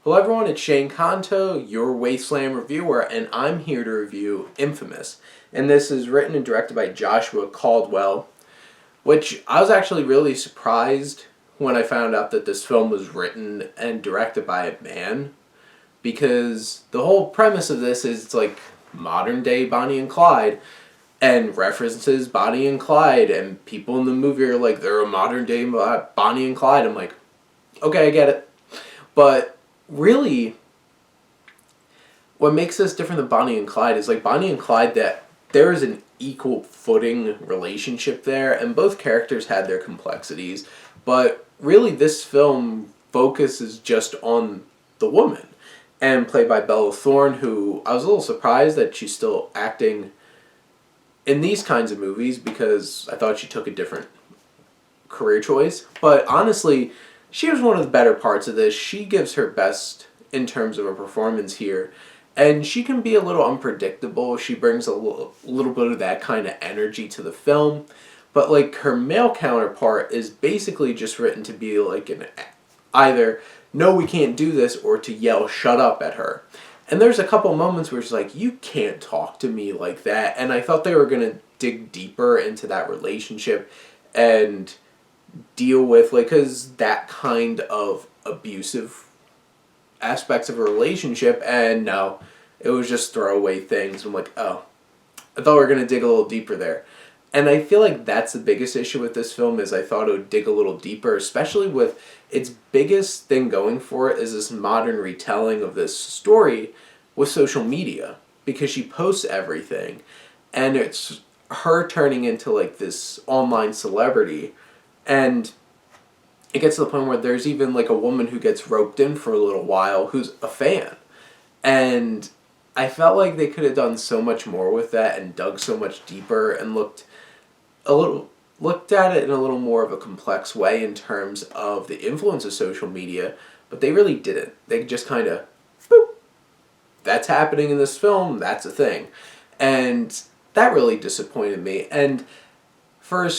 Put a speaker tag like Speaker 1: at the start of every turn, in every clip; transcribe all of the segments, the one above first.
Speaker 1: Hello everyone, it's Shane Kanto, your Wasteland reviewer, and I'm here to review Infamous. And this is written and directed by Joshua Caldwell, which I was actually really surprised when I found out that this film was written and directed by a man, because the whole premise of this is it's like modern day Bonnie and Clyde, and references Bonnie and Clyde, and people in the movie are like, they're a modern day Bonnie and Clyde. I'm like, okay, I get it. But really, what makes this different than Bonnie and Clyde is like Bonnie and Clyde, that there is an equal footing relationship there, and both characters had their complexities, but really this film focuses just on the woman, and played by Bella Thorne, who I was a little surprised that she's still acting in these kinds of movies because I thought she took a different career choice, but honestly, she was one of the better parts of this. She gives her best in terms of a performance here, and she can be a little unpredictable. She brings a little bit of that kind of energy to the film, but like her male counterpart is basically just written to be like an either no we can't do this or to yell shut up at her. And there's a couple moments where it's like, you can't talk to me like that, and I thought they were going to dig deeper into that relationship and deal with, like, because that kind of abusive aspects of a relationship, and no, it was just throwaway things. I'm like, oh, I thought we were going to dig a little deeper there. And I feel like that's the biggest issue with this film, is I thought it would dig a little deeper, especially with its biggest thing going for it is this modern retelling of this story with social media, because she posts everything, and it's her turning into like this online celebrity. And it gets to the point where there's even like a woman who gets roped in for a little while who's a fan. And I felt like they could have done so much more with that and dug so much deeper and looked at it in a little more of a complex way in terms of the influence of social media, but they really didn't. They just kind of, boop, that's happening in this film, that's a thing. And that really disappointed me. And for a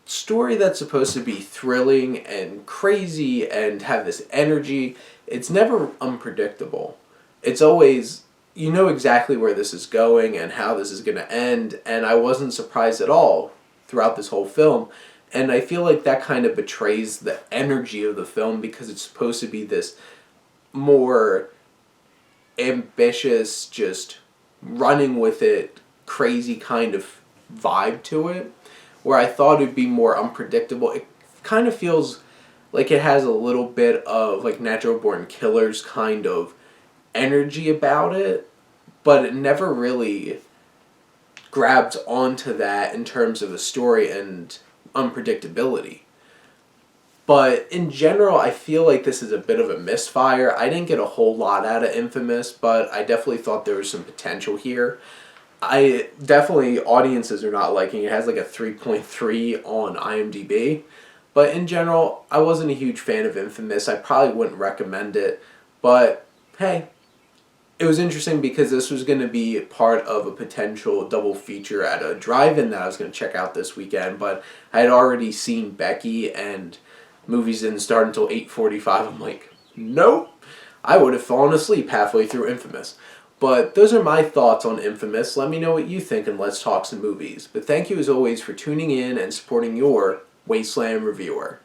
Speaker 1: story that's supposed to be thrilling and crazy and have this energy, it's never unpredictable. It's always, you know exactly where this is going and how this is going to end, and I wasn't surprised at all throughout this whole film. And I feel like that kind of betrays the energy of the film, because it's supposed to be this more ambitious, just running with it, crazy kind of vibe to it, where I thought it'd be more unpredictable. It kind of feels like it has a little bit of like Natural Born Killers kind of energy about it, but it never really grabs onto that in terms of a story and unpredictability. But in general, I feel like this is a bit of a misfire. I didn't get a whole lot out of Infamous, but I definitely thought there was some potential here. I definitely, audiences are not liking it. It has like a 3.3 on IMDb. But in general, I wasn't a huge fan of Infamous. I probably wouldn't recommend it. But hey, it was interesting because this was going to be part of a potential double feature at a drive-in that I was going to check out this weekend. But I had already seen Becky, and movies didn't start until 8:45. I'm like, nope. I would have fallen asleep halfway through Infamous. But those are my thoughts on Infamous. Let me know what you think, and let's talk some movies. But thank you as always for tuning in and supporting your Wasteland reviewer.